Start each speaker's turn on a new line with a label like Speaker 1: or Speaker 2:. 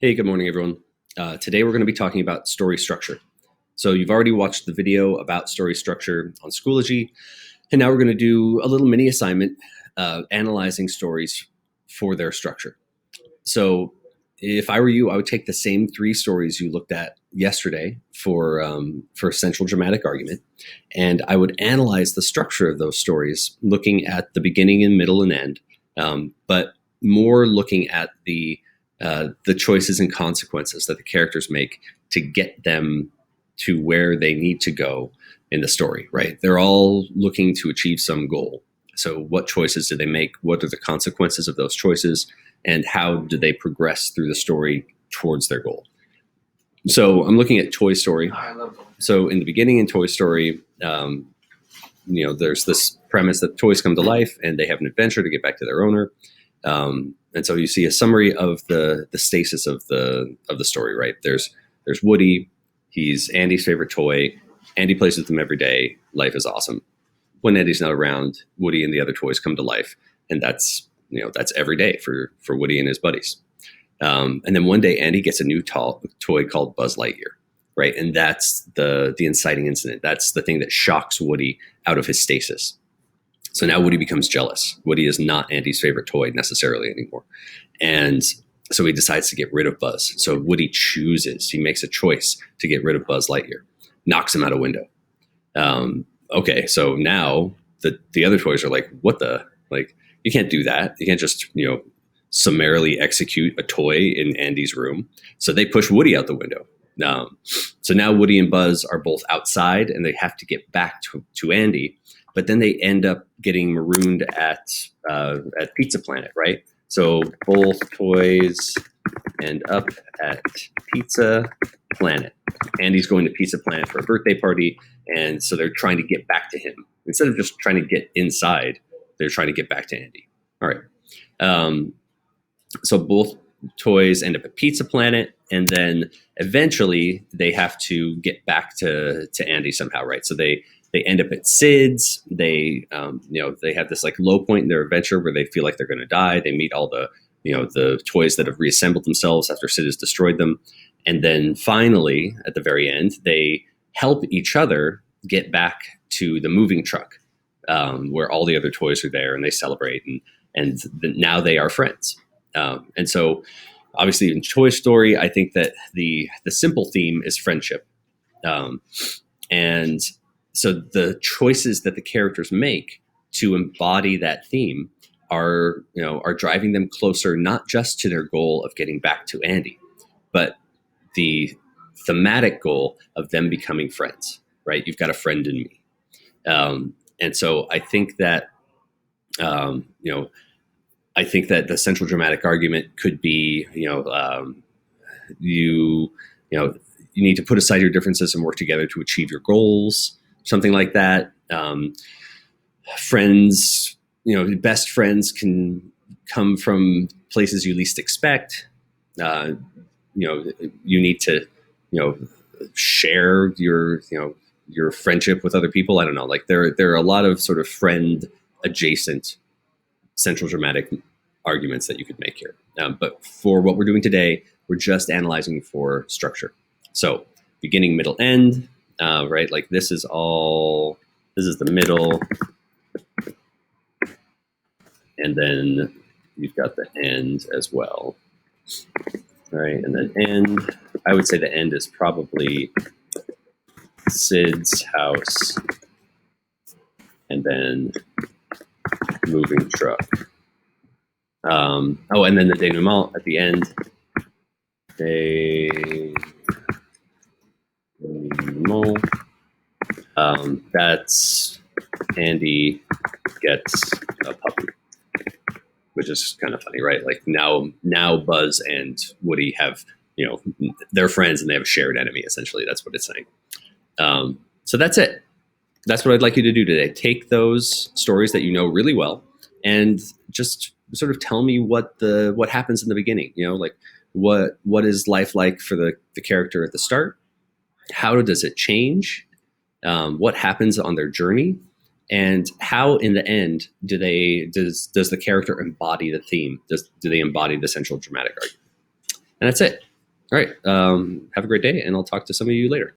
Speaker 1: Hey, good morning, everyone. Today we're going to be talking about story structure. So you've already watched the video about story structure on Schoology, and now we're going to do a little mini assignment analyzing stories for their structure. So if I were you, I would take the same three stories you looked at yesterday for central dramatic argument, and I would analyze the structure of those stories, looking at the beginning and middle and end, but more looking at the choices and consequences that the characters make to get them to where they need to go in the story, right? They're all looking to achieve some goal. So what choices do they make? What are the consequences of those choices? And how do they progress through the story towards their goal? So I'm looking at Toy Story. So in the beginning in Toy Story, there's this premise that toys come to life and they have an adventure to get back to their owner. And so you see a summary of the stasis of the story, right? There's Woody. He's Andy's favorite toy. Andy plays with him every day. Life is awesome. When Andy's not around, Woody and the other toys come to life, and that's every day for Woody and his buddies. And then one day, Andy gets a new toy called Buzz Lightyear, right? And that's the inciting incident. That's the thing that shocks Woody out of his stasis. So now Woody becomes jealous. Woody is not Andy's favorite toy necessarily anymore. And so he decides to get rid of Buzz. So Woody he makes a choice to get rid of Buzz Lightyear, knocks him out a window. Okay, so now the other toys are like, you can't do that. You can't just, summarily execute a toy in Andy's room. So they push Woody out the window. So now Woody and Buzz are both outside and they have to get back to Andy. But then they end up getting marooned at Pizza Planet, right? So both toys end up at Pizza Planet. Andy's going to Pizza Planet for a birthday party, and so they're trying to get back to him. Instead of just trying to get inside, they're trying to get back to Andy. All right. So both toys end up at Pizza Planet, and then eventually they have to get back to Andy somehow, right? So they end up at Sid's. They have this like low point in their adventure where they feel like they're going to die. They meet all the toys that have reassembled themselves after Sid has destroyed them. And then finally, at the very end, they help each other get back to the moving truck where all the other toys are there, and they celebrate. And now they are friends. And so obviously in Toy Story, I think that the simple theme is friendship. And so the choices that the characters make to embody that theme are driving them closer, not just to their goal of getting back to Andy, but the thematic goal of them becoming friends, right? You've got a friend in me. And so I think that, the central dramatic argument could be, you need to put aside your differences and work together to achieve your goals. Something like that. Friends, best friends can come from places you least expect. You need to, share your friendship with other people. I don't know. Like there are a lot of sort of friend adjacent central dramatic arguments that you could make here. But for what we're doing today, we're just analyzing for structure. So beginning, middle, end. Right? Like this is the middle. And then you've got the end as well. All right. And then end, I would say the end is probably Sid's house. And then moving truck. And then the denouement at the end. That's Andy gets a puppy, which is kind of funny, right? Like now Buzz and Woody have, they're friends and they have a shared enemy. Essentially, that's what it's saying. So that's it. That's what I'd like you to do today. Take those stories that you know really well and just sort of tell me what happens in the beginning. Like what is life like for the character at the start? How does it change? What happens on their journey, and how in the end does the character embody the theme? Do they embody the central dramatic argument? And that's it. All right. Have a great day, and I'll talk to some of you later.